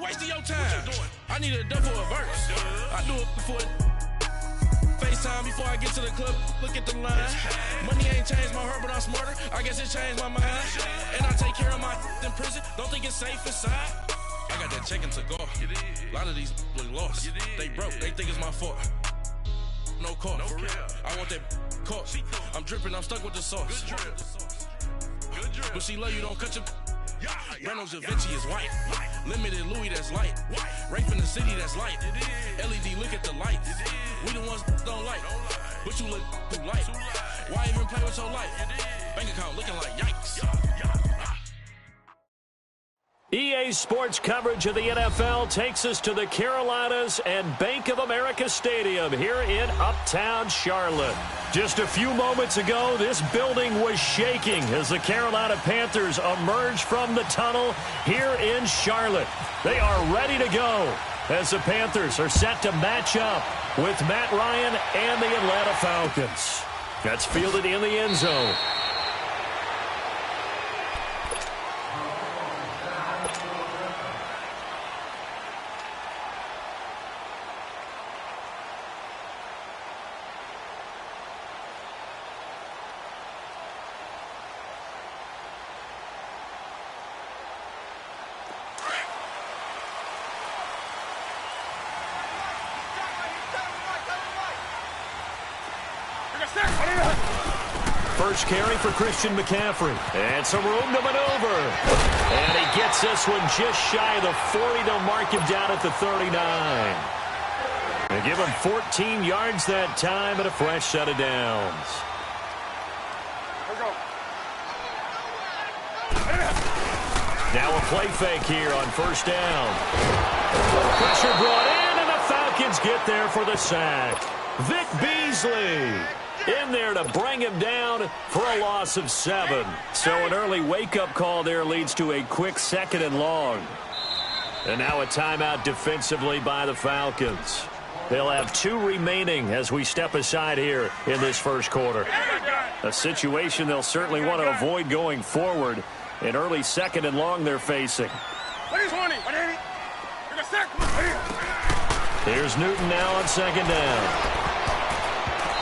wasting your time. What you doing? I need a double a verse. I do it for FaceTime before I get to the club. Look at the line. Money ain't changed my heart, but I'm smarter. I guess it changed my mind. And I take care of my in prison. Don't think it's safe inside. I got that check to go. A lot of these look lost. They broke. They think it's my fault. No call. For real. I want that caught. I'm dripping. I'm stuck with the sauce. Good drip. But she love you. Don't cut your. Reynolds Da Vinci is white. Limited Louis, that's light. Rape in the city, that's light. LED, look at the lights. We the ones don't like. But you look too light. Why even play with your life? Bank account looking like yikes. EA Sports coverage of the NFL takes us to the Carolinas and Bank of America Stadium here in Uptown Charlotte. Just a few moments ago, this building was shaking as the Carolina Panthers emerged from the tunnel here in Charlotte. They are ready to go as the Panthers are set to match up with Matt Ryan and the Atlanta Falcons. That's fielded in the end zone. First carry for Christian McCaffrey. And some room to maneuver. And he gets this one just shy of the 40. They'll mark him down at the 39. They give him 14 yards that time and a fresh set of downs. Now a play fake here on first down. Pressure brought in, and the Falcons get there for the sack. Vic Beasley in there to bring him down for a loss of 7. So an early wake-up call there leads to a quick 2nd and long. And now a timeout defensively by the Falcons. They'll have 2 remaining as we step aside here in this first quarter. A situation they'll certainly want to avoid going forward. An early 2nd and long they're facing. Here's Newton now on 2nd down.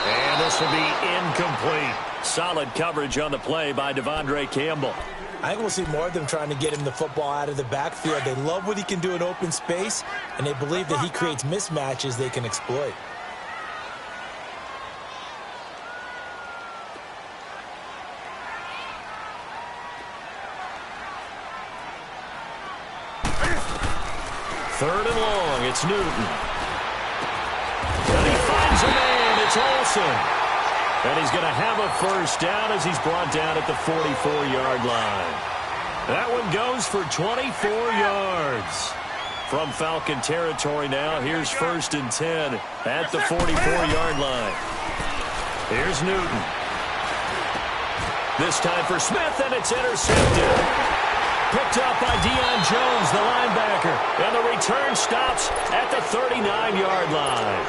And this will be incomplete. Solid coverage on the play by Devondre Campbell. I think we'll see more of them trying to get him the football out of the backfield. They love what he can do in open space, and they believe that he creates mismatches they can exploit. Third and long, it's Newton. And he finds a man. It's Olsen. And he's going to have a first down as he's brought down at the 44-yard line. That one goes for 24 yards. From Falcon territory now, here's 1st and 10 at the 44-yard line. Here's Newton. This time for Smith, and it's intercepted. Picked up by Deion Jones, the linebacker. And the return stops at the 39-yard line.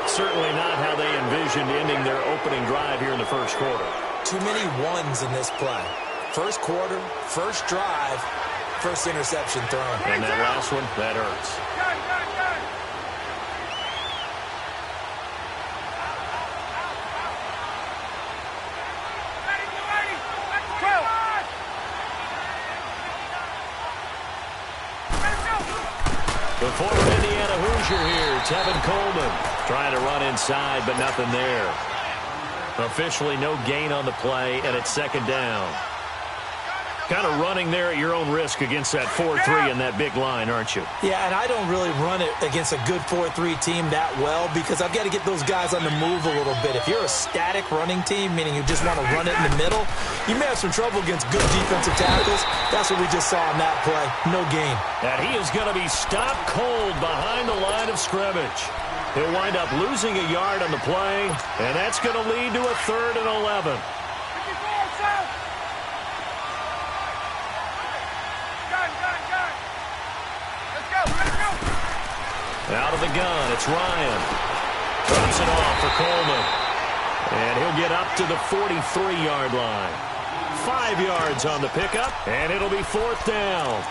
Certainly not how they envisioned ending their opening drive here in the first quarter. Too many ones in this play. First quarter, first drive, first interception thrown. And that last one, that hurts. The former Indiana Hoosier here, Tevin Coleman, trying to run inside, but nothing there. Officially no gain on the play, and it's 2nd down. Kind of running there at your own risk against that 4-3 and that big line, aren't you? Yeah, and I don't really run it against a good 4-3 team that well because I've got to get those guys on the move a little bit. If you're a static running team, meaning you just want to run it in the middle, you may have some trouble against good defensive tackles. That's what we just saw on that play. No gain. And he is going to be stopped cold behind the line of scrimmage. He'll wind up losing a yard on the play, and that's going to lead to a 3rd and 11. Out of the gun, it's Ryan. Drops it off for Coleman. And he'll get up to the 43-yard line. 5 yards on the pickup, and it'll be 4th down.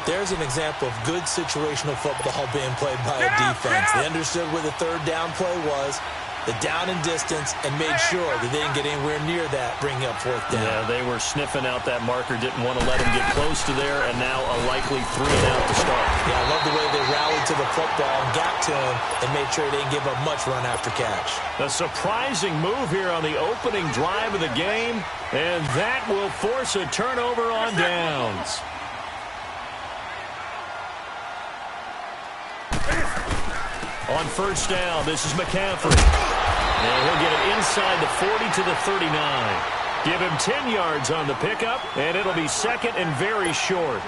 There's an example of good situational football being played by a defense. They understood where the third down play was, the down and distance, and made sure that they didn't get anywhere near that, bringing up fourth down. Yeah, they were sniffing out that marker, didn't want to let him get close to there, and now a likely 3 and out to start. Yeah, I love the way they rallied to the football and got to him and made sure they didn't give up much run after catch. A surprising move here on the opening drive of the game, and that will force a turnover on downs. On first down, this is McCaffrey. And he'll get it inside the 40 to the 39. Give him 10 yards on the pickup, and it'll be second and very short.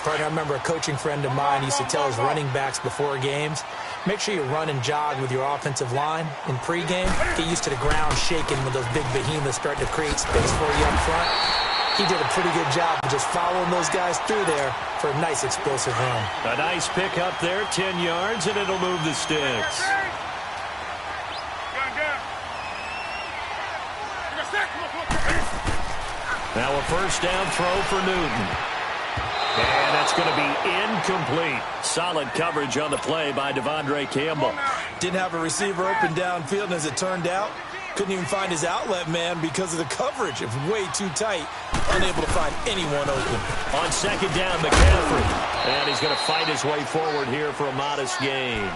Partner, I remember a coaching friend of mine used to tell his running backs before games, make sure you run and jog with your offensive line in pregame. Get used to the ground shaking when those big behemoths start to create space for you up front. He did a pretty good job of just following those guys through there for a nice explosive run. A nice pick up there, 10 yards, and it'll move the sticks. Now a first down throw for Newton. And that's going to be incomplete. Solid coverage on the play by Devondre Campbell. Didn't have a receiver open downfield, and as it turned out, couldn't even find his outlet man because of the coverage. It was way too tight. Unable to find anyone open. On second down, McCaffrey. And he's going to fight his way forward here for a modest gain.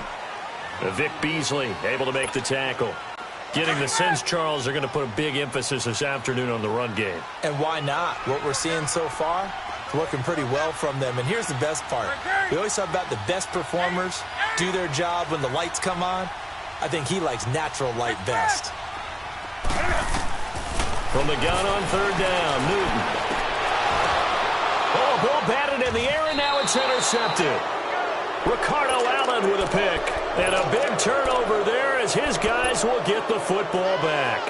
Vic Beasley able to make the tackle. Getting the sense, Charles, they're going to put a big emphasis this afternoon on the run game. And why not? What we're seeing so far is working pretty well from them. And here's the best part. We always talk about the best performers do their job when the lights come on. I think he likes natural light best. From the gun on third down, Newton. Oh, ball batted in the air, and now it's intercepted. Ricardo Allen with a pick. And a big turnover there as his guys will get the football back.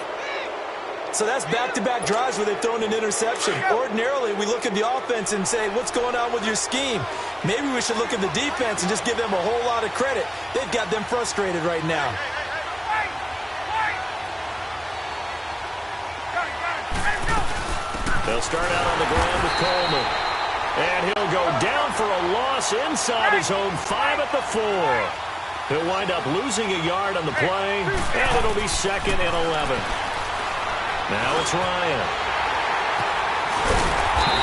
So that's back-to-back drives where they've thrown an interception. Ordinarily, we look at the offense and say, what's going on with your scheme? Maybe we should look at the defense and just give them a whole lot of credit. They've got them frustrated right now. They'll start out on the ground with Coleman. And he'll go down for a loss inside his own 5 at the 4. He'll wind up losing a yard on the play, and it'll be second and 11. Now it's Ryan.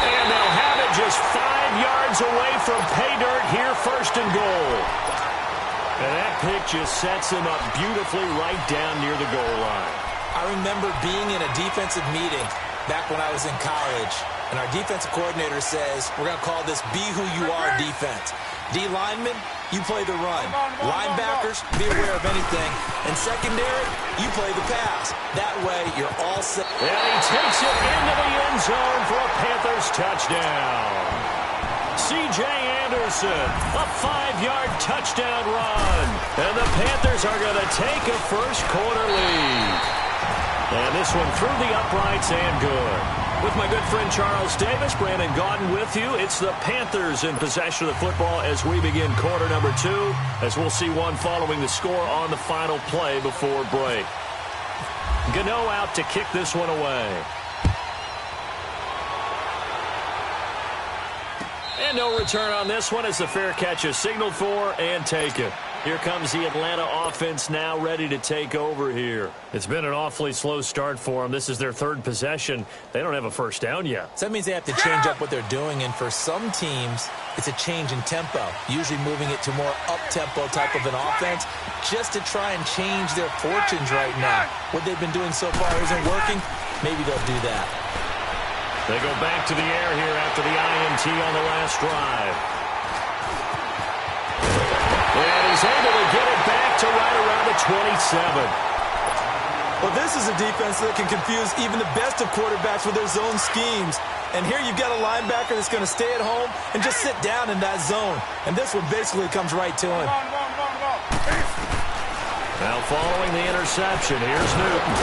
And they'll have it just 5 yards away from pay dirt here, first and goal. And that pick just sets him up beautifully right down near the goal line. I remember being in a defensive meeting back when I was in college, and our defensive coordinator says, we're going to call this Be Who You Are defense. D linemen, you play the run. Linebackers, be aware of anything. And secondary, you play the pass. That way, you're all set. And he takes it into the end zone for a Panthers touchdown. C.J. Anderson, a 5-yard touchdown run. And the Panthers are going to take a first quarter lead. And this one through the uprights and good. With my good friend Charles Davis, Brandon Gaudin with you. It's the Panthers in possession of the football as we begin quarter number 2, as we'll see one following the score on the final play before break. Gano out to kick this one away. And no return on this one as the fair catch is signaled for and taken. Here comes the Atlanta offense now ready to take over here. It's been an awfully slow start for them. This is their third possession. They don't have a first down yet. So that means they have to change up what they're doing, and for some teams, it's a change in tempo, usually moving it to more up-tempo type of an offense just to try and change their fortunes right now. What they've been doing so far isn't working. Maybe they'll do that. They go back to the air here after the INT on the last drive. And he's able to get it back to right around the 27. Well, this is a defense that can confuse even the best of quarterbacks with their zone schemes. And here you've got a linebacker that's going to stay at home and just sit down in that zone. And this one basically comes right to him. Now following the interception, here's Newton.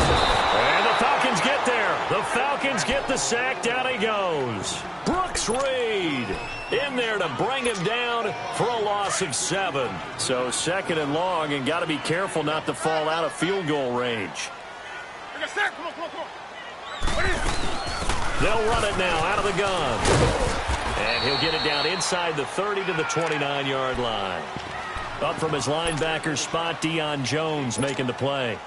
And the Falcons get there. The Falcons get the sack. Down he goes. Brooks Reed in there to bring him down for a loss of 7. So second and long, and got to be careful not to fall out of field goal range. They'll run it now out of the gun. And he'll get it down inside the 30 to the 29-yard line. Up from his linebacker spot, Deion Jones making the play.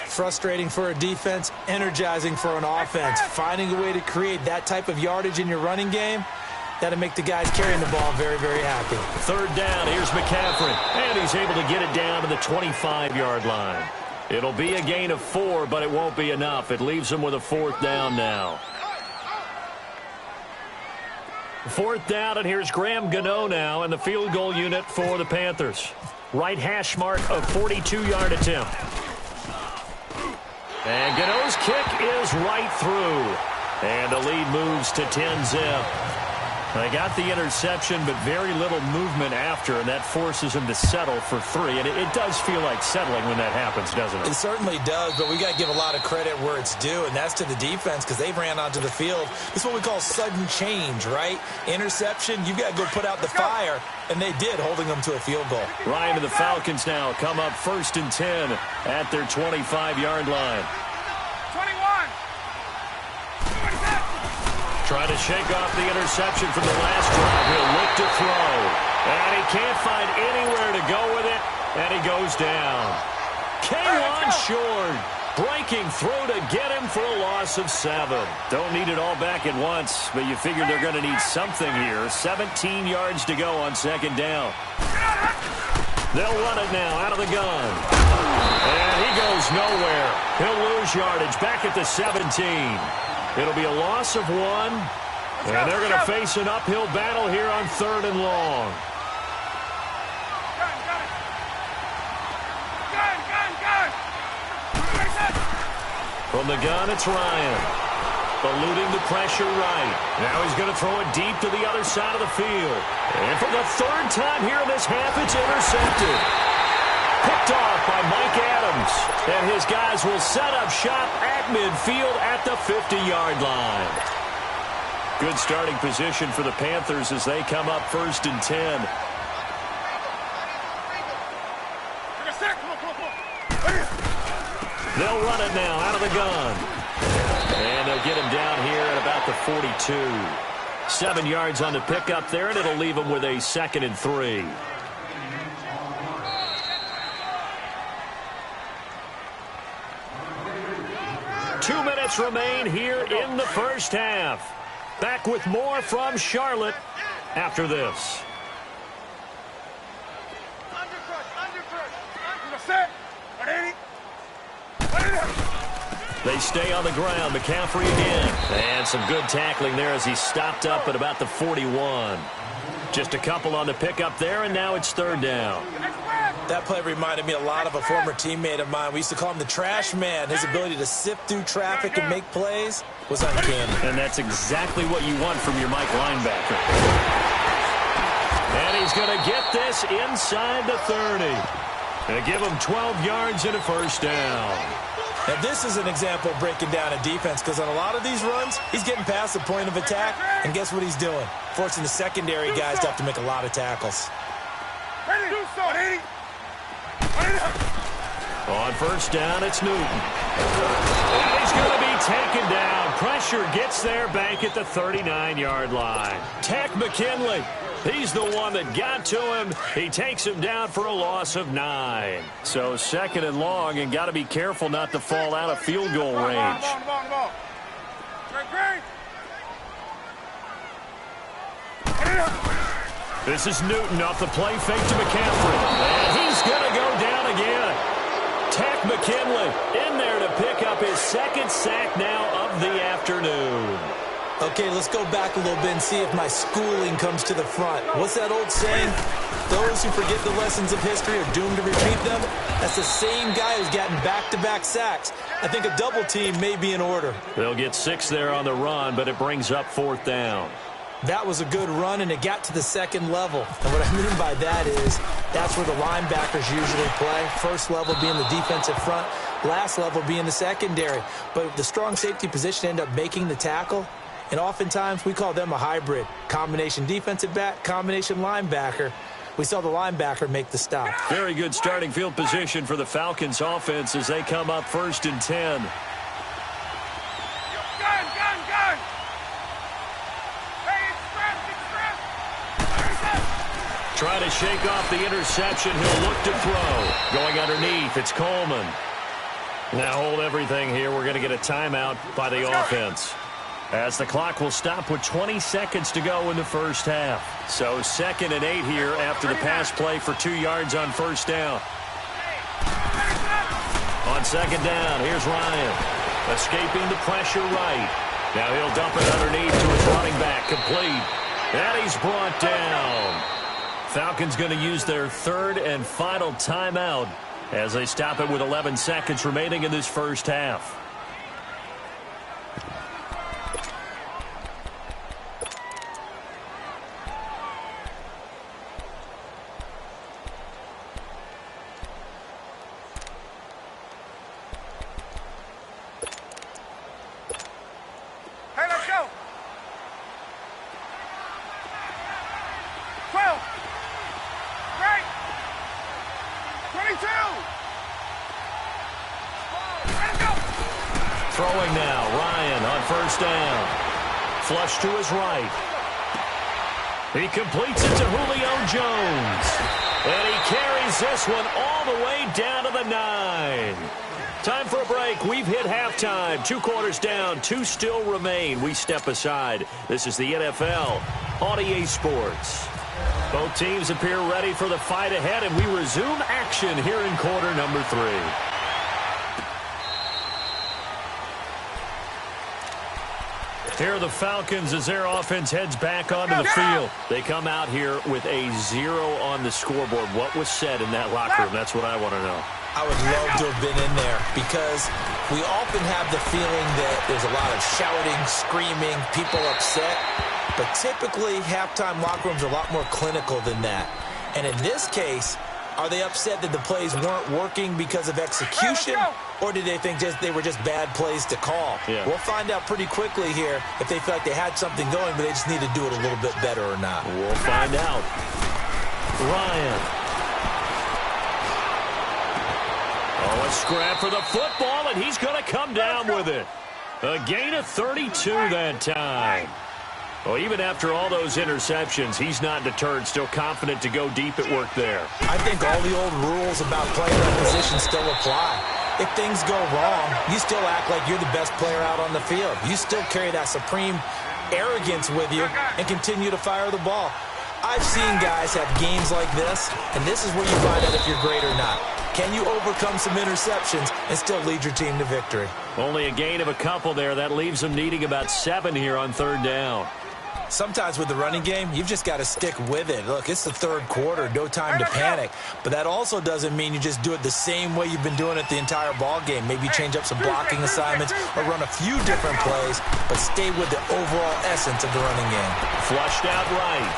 Frustrating for a defense, energizing for an offense. Finding a way to create that type of yardage in your running game, that'll make the guys carrying the ball very, very happy. Third down, here's McCaffrey. And he's able to get it down to the 25-yard line. It'll be a gain of 4, but it won't be enough. It leaves him with a 4th down now. 4th down, and here's Graham Gano now in the field goal unit for the Panthers. Right hash mark of 42-yard attempt. And Gano's kick is right through. And the lead moves to 10-zip. They got the interception, but very little movement after, and that forces him to settle for 3. And it does feel like settling when that happens, doesn't it? It certainly does, but we got to give a lot of credit where it's due, and that's to the defense because they ran onto the field. This is what we call sudden change, right? Interception, you got to go put out the fire, and they did, holding them to a field goal. Ryan and the Falcons now come up 1st and 10 at their 25-yard line. Trying to shake off the interception from the last drive. He'll look to throw. And he can't find anywhere to go with it. And he goes down. K1 short. Breaking through to get him for a loss of 7. Don't need it all back at once, but you figure they're going to need something here. 17 yards to go on 2nd down. They'll run it now out of the gun. And he goes nowhere. He'll lose yardage back at the 17. It'll be a loss of 1, and they're going to face an uphill battle here on 3rd and long. From the gun, it's Ryan. Eluding the pressure right. Now he's going to throw it deep to the other side of the field. And for the 3rd time here in this half, it's intercepted. Picked off by Mike Adams. And his guys will set up shop at midfield at the 50-yard line. Good starting position for the Panthers as they come up 1st and 10. They'll run it now out of the gun. And they'll get him down here at about the 42. 7 yards on the pickup there, and it'll leave him with a 2nd and 3. Two minutes remain here in the first half. Back with more from Charlotte after this. They stay on the ground. McCaffrey again. And some good tackling there as he stopped up at about the 41. Just a couple on the pickup there, and now it's 3rd down. That play reminded me a lot of a former teammate of mine. We used to call him the trash man. His ability to sift through traffic and make plays was uncanny. And that's exactly what you want from your Mike linebacker. And he's going to get this inside the 30. And give him 12 yards and a 1st down. Now, this is an example of breaking down a defense because on a lot of these runs, he's getting past the point of attack, and guess what he's doing? Forcing the secondary guys to have to make a lot of tackles. On 1st down, it's Newton. And he's going to be taken down. Pressure gets there back at the 39-yard line. Tech McKinley. He's the one that got to him. He takes him down for a loss of 9. So 2nd and long, and got to be careful not to fall out of field goal range. This is Newton off the play fake to McCaffrey. And he's going to go down again. Tech McKinley in there to pick up his 2nd sack now of the afternoon. Okay, let's go back a little bit and see if my schooling comes to the front. What's that old saying? Those who forget the lessons of history are doomed to repeat them. That's the same guy who's gotten back-to-back sacks. I think a double team may be in order. They'll get 6 there on the run, but it brings up 4th down. That was a good run, and it got to the 2nd level. And what I mean by that is that's where the linebackers usually play. First level being the defensive front, last level being the secondary. But the strong safety position ended up making the tackle. And oftentimes we call them a hybrid. Combination defensive back, combination linebacker. We saw the linebacker make the stop. Very good starting field position for the Falcons offense as they come up 1st and 10. trying to shake off the interception. He'll look to throw. Going underneath, it's Coleman. Now hold everything here. We're going to get a timeout by the offense, as the clock will stop with 20 seconds to go in the first half. So 2nd and 8 here after the pass play for 2 yards on first down. On 2nd down, here's Ryan. Escaping the pressure right. Now he'll dump it underneath to his running back. Complete. And he's brought down. Falcons going to use their 3rd and final timeout as they stop it with 11 seconds remaining in this first half. Hey, let's go. 12. Right. 22. Let's go. Throwing now, Ryan on first down. Flush to his right. He completes it to Julio Jones. And he carries this one all the way down to the 9. Time for a break. We've hit halftime. 2 quarters down. 2 still remain. We step aside. This is the NFL on EA Sports. Both teams appear ready for the fight ahead, and we resume action here in quarter number 3. Here are the Falcons as their offense heads back onto the field. They come out here with a 0 on the scoreboard. What was said in that locker room? That's what I want to know. I would love to have been in there, because we often have the feeling that there's a lot of shouting, screaming, people upset. But typically, halftime locker rooms are a lot more clinical than that. And in this case, are they upset that the plays weren't working because of execution? Or did they think they were just bad plays to call? Yeah. We'll find out pretty quickly here if they feel like they had something going, but they just need to do it a little bit better or not. We'll find out. Ryan. Oh, a scrap for the football, and he's going to come down with it. A gain of 32 that time. Well, even after all those interceptions, he's not deterred, still confident to go deep at work there. I think all the old rules about playing that position still apply. If things go wrong, you still act like you're the best player out on the field. You still carry that supreme arrogance with you and continue to fire the ball. I've seen guys have games like this, and this is where you find out if you're great or not. Can you overcome some interceptions and still lead your team to victory? Only a gain of a couple there. That leaves them needing about 7 here on 3rd down. Sometimes with the running game, you've just got to stick with it. Look, it's the 3rd quarter, no time to panic. But that also doesn't mean you just do it the same way you've been doing it the entire ball game. Maybe change up some blocking assignments or run a few different plays, but stay with the overall essence of the running game. Flushed out right.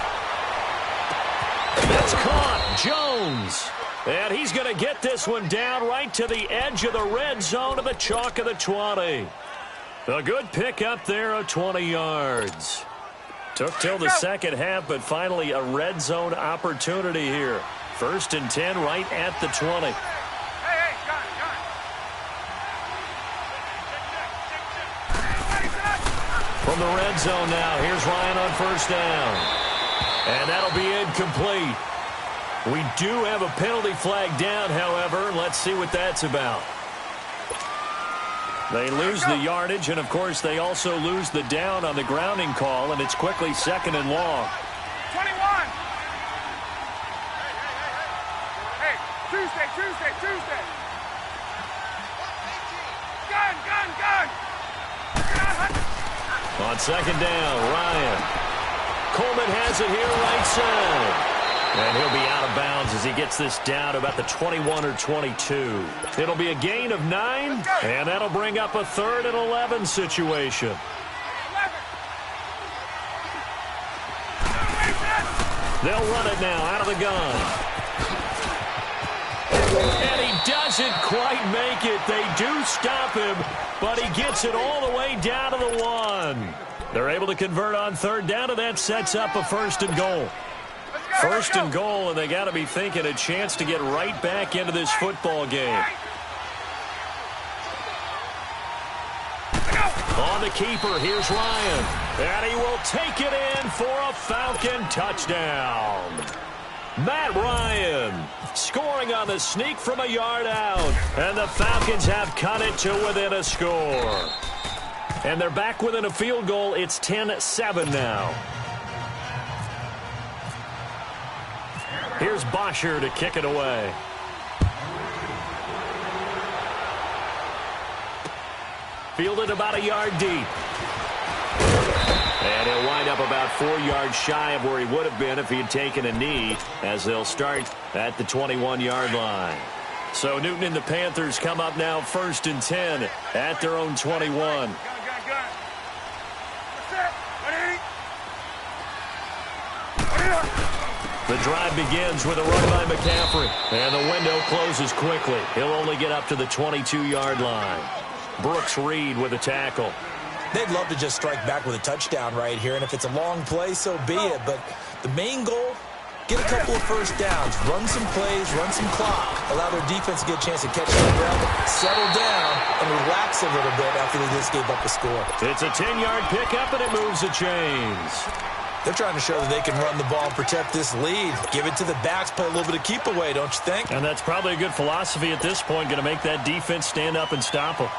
That's caught. Jones. And he's going to get this one down right to the edge of the red zone of the chalk of the 20. A good pick up there of 20 yards. Took till the second half, but finally a red zone opportunity here. 1st and 10 right at the 20. From the red zone now, here's Ryan on 1st down. And that'll be incomplete. We do have a penalty flag down, however. Let's see what that's about. They lose the yardage, and, of course, they also lose the down on the grounding call, and it's quickly 2nd and long. 21. Hey, Tuesday. Gun. On 2nd down, Ryan. Coleman has it here right side. And he'll be out of bounds as he gets this down about the 21 or 22. It'll be a gain of 9, and that'll bring up a 3rd and 11 situation. They'll run it now out of the gun. And he doesn't quite make it. They do stop him, but he gets it all the way down to the 1. They're able to convert on 3rd down, and that sets up a 1st and goal. 1st and goal, and they got to be thinking a chance to get right back into this football game. On the keeper, here's Ryan. And he will take it in for a Falcon touchdown. Matt Ryan scoring on the sneak from a yard out. And the Falcons have cut it to within a score. And they're back within a field goal. It's 10-7 now. Here's Bosher to kick it away. Fielded about a yard deep. And he'll wind up about 4 yards shy of where he would have been if he had taken a knee, as they'll start at the 21-yard line. So Newton and the Panthers come up now 1st and 10 at their own 21. The drive begins with a run by McCaffrey. And the window closes quickly. He'll only get up to the 22-yard line. Brooks Reed with a tackle. They'd love to just strike back with a touchdown right here, and if it's a long play, so be it. But the main goal, get a couple of first downs, run some plays, run some clock, allow their defense to get a chance to catch their breath, settle down, and relax a little bit after they just gave up a score. It's a 10-yard pickup, and it moves the chains. They're trying to show that they can run the ball and protect this lead. Give it to the backs, play a little bit of keep away, don't you think? And that's probably a good philosophy at this point, going to make that defense stand up and stop them.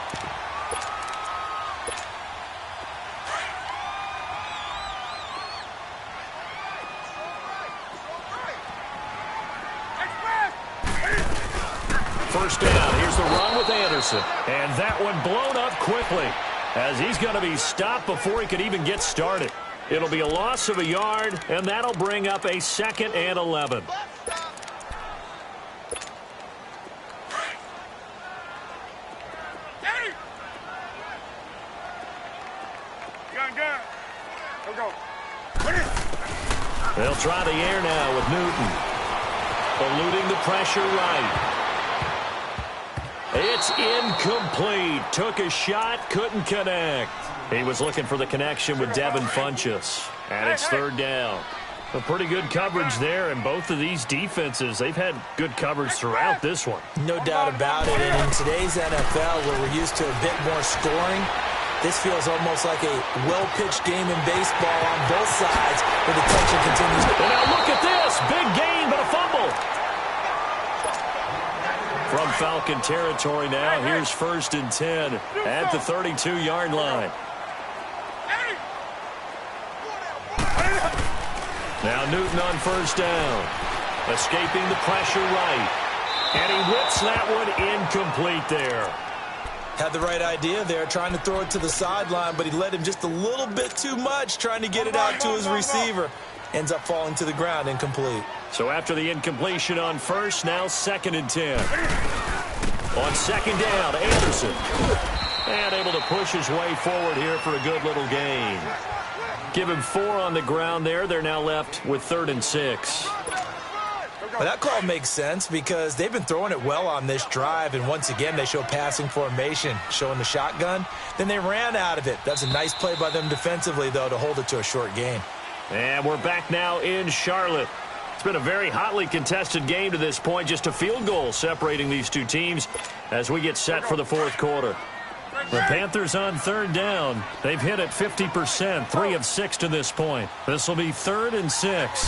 First down, here's the run with Anderson. And that one blown up quickly, as he's going to be stopped before he could even get started. It'll be a loss of a yard, and that'll bring up a 2nd and 11. They'll try the air now with Newton. Eluding the pressure right. It's incomplete. Took a shot, couldn't connect. He was looking for the connection with Devin Funchess. And it's 3rd down. A pretty good coverage there, and both of these defenses, they've had good coverage throughout this one. No doubt about it. And in today's NFL, where we're used to a bit more scoring, this feels almost like a well-pitched game in baseball on both sides, where the tension continues. And now look at this. Big gain, but a fumble. From Falcon territory now, here's 1st and 10 at the 32-yard line. Now Newton on 1st down. Escaping the pressure right. And he whips that one incomplete there. Had the right idea there, trying to throw it to the sideline, but he led him just a little bit too much, trying to get it out to his receiver. Ends up falling to the ground, incomplete. So after the incompletion on 1st, now 2nd and 10. On 2nd down, Anderson. And able to push his way forward here for a good little gain. Give him 4 on the ground there. They're now left with 3rd and 6. Well, that call makes sense because they've been throwing it well on this drive, and once again they show passing formation, showing the shotgun. Then they ran out of it. That's a nice play by them defensively, though, to hold it to a short gain. And we're back now in Charlotte. It's been a very hotly contested game to this point, just a field goal separating these two teams as we get set for the 4th quarter. The Panthers on 3rd down. They've hit it 50%, 3 of 6 to this point. This will be 3rd and 6.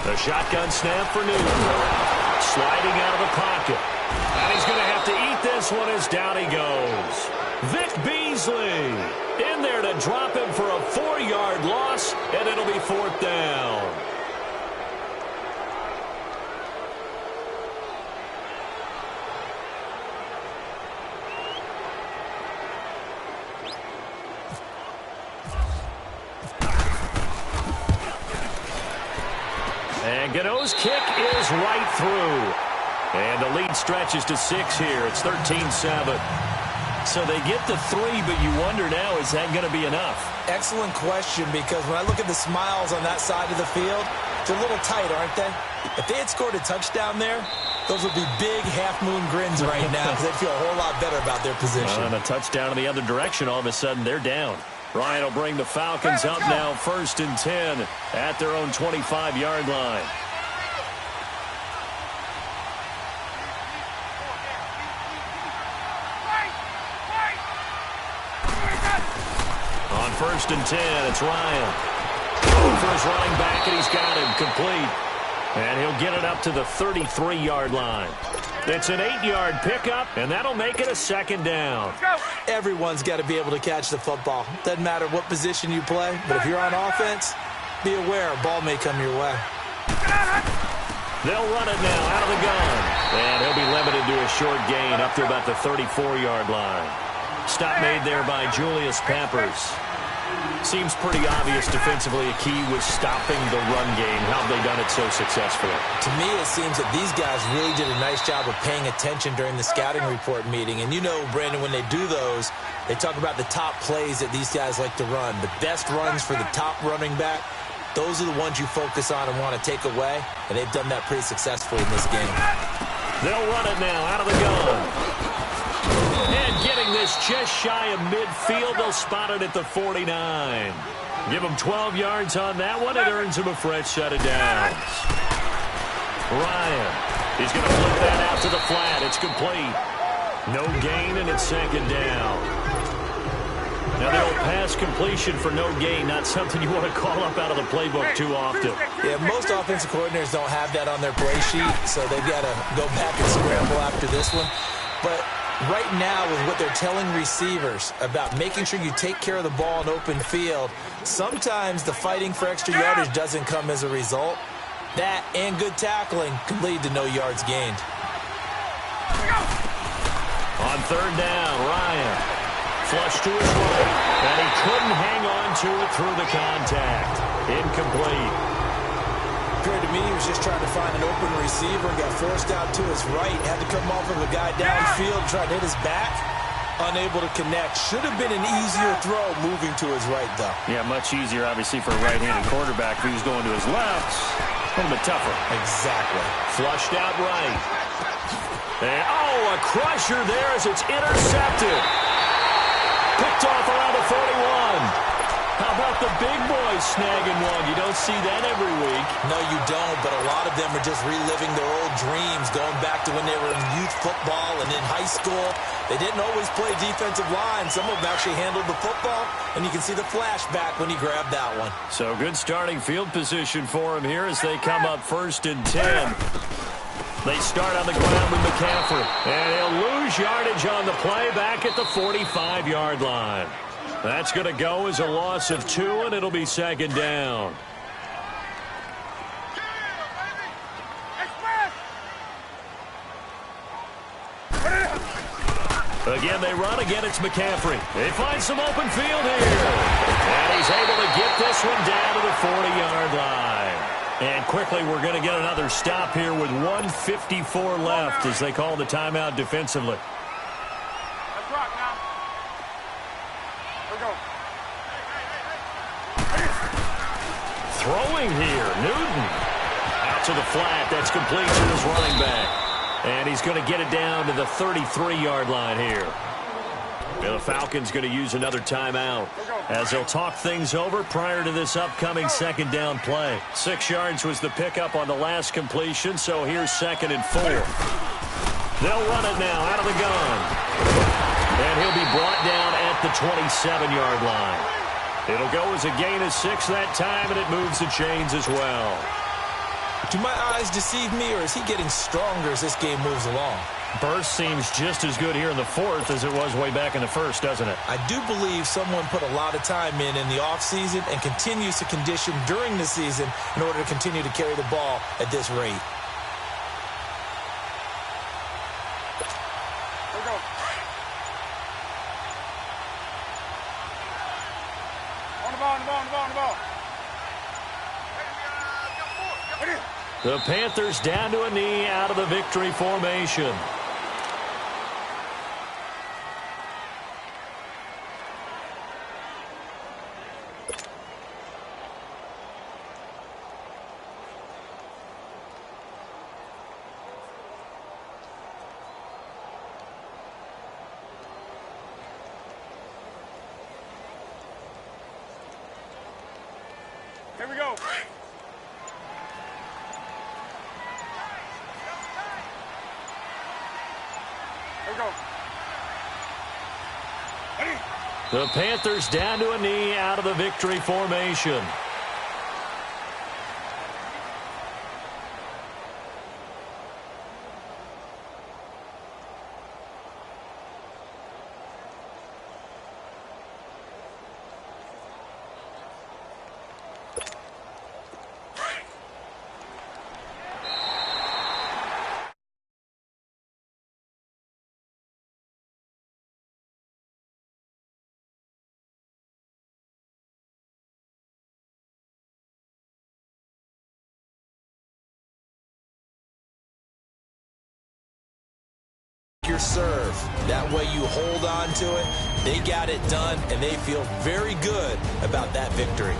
The shotgun snap for Newton. Sliding out of the pocket. And he's going to have to eat this one as down he goes. Vic Beasley in there to drop him for a 4-yard loss, and it'll be 4th down. And Gano's kick is right through. And the lead stretches to 6 here. It's 13-7. So they get the 3, but you wonder now, is that going to be enough? Excellent question, because when I look at the smiles on that side of the field, they're a little tight, aren't they? If they had scored a touchdown there, those would be big half-moon grins right now because they'd feel a whole lot better about their position. And a touchdown in the other direction, all of a sudden they're down. Ryan will bring the Falcons up now 1st and 10 at their own 25-yard line. On 1st and 10, it's Ryan. For his running back, and he's got him complete. And he'll get it up to the 33-yard line. It's an 8-yard pickup, and that'll make it a second down. Everyone's got to be able to catch the football. Doesn't matter what position you play, but if you're on offense, be aware a ball may come your way. They'll run it now out of the gun. And he'll be limited to a short gain up to about the 34-yard line. Stop made there by Julius Peppers. Seems pretty obvious defensively a key was stopping the run game. How have they done it so successfully? To me, it seems that these guys really did a nice job of paying attention during the scouting report meeting. And you know, Brandon, when they do those, they talk about the top plays that these guys like to run. The best runs for the top running back, those are the ones you focus on and want to take away. And they've done that pretty successfully in this game. They'll run it now out of the gun. And getting this just shy of midfield, they'll spot it at the 49. Give him 12 yards on that one. It earns him a fresh set of downs. Ryan, he's going to flip that out to the flat. It's complete. No gain, and it's second down. Now, the old pass completion for no gain, not something you want to call up out of the playbook too often. Yeah, most offensive coordinators don't have that on their play sheet, so they've got to go back and scramble after this one. But right now, with what they're telling receivers about making sure you take care of the ball in open field, sometimes the fighting for extra yardage doesn't come as a result. That and good tackling can lead to no yards gained. On third down, Ryan. Flush to his right, and he couldn't hang on to it through the contact. Incomplete. Appeared to me he was just trying to find an open receiver, got forced out to his right, had to come off of a guy downfield, tried to hit his back, unable to connect. Should have been an easier throw moving to his right, though. Yeah, much easier, obviously, for a right-handed quarterback. If he was going to his left, a little bit tougher. Exactly. Flushed out right. And, a crusher there as it's intercepted. Picked off around the 41. How about the big boys snagging one? You don't see that every week. No, you don't, but a lot of them are just reliving their old dreams, going back to when they were in youth football and in high school. They didn't always play defensive line. Some of them actually handled the football, and you can see the flashback when he grabbed that one. So good starting field position for him here as they come up 1st and 10. They start on the ground with McCaffrey. And he'll lose yardage on the play back at the 45-yard line. That's going to go as a loss of 2, and it'll be second down. Again, they run. Again, it's McCaffrey. They find some open field here. And he's able to get this one down to the 40-yard line. And quickly, we're going to get another stop here with 1:54 left as they call the timeout defensively. Let's rock now. Here we go. Throwing here, Newton. Out to the flat. That's complete to his running back. And he's going to get it down to the 33-yard line here. And the Falcons going to use another timeout as they'll talk things over prior to this upcoming second down play. 6 yards was the pickup on the last completion, so here's 2nd and 4. They'll run it now out of the gun. And he'll be brought down at the 27-yard line. It'll go as a gain of 6 that time, and it moves the chains as well. Do my eyes deceive me, or is he getting stronger as this game moves along? Burst seems just as good here in the 4th as it was way back in the 1st, doesn't it? I do believe someone put a lot of time in the offseason and continues to condition during the season in order to continue to carry the ball at this rate. Here we go. On the ball, on the ball, on the ball, on the ball. The Panthers down to a knee out of the victory formation. Here we go. Here we go. Ready? The Panthers down to a knee out of the victory formation. your serve. That way you hold on to it. They got it done, and they feel very good about that victory.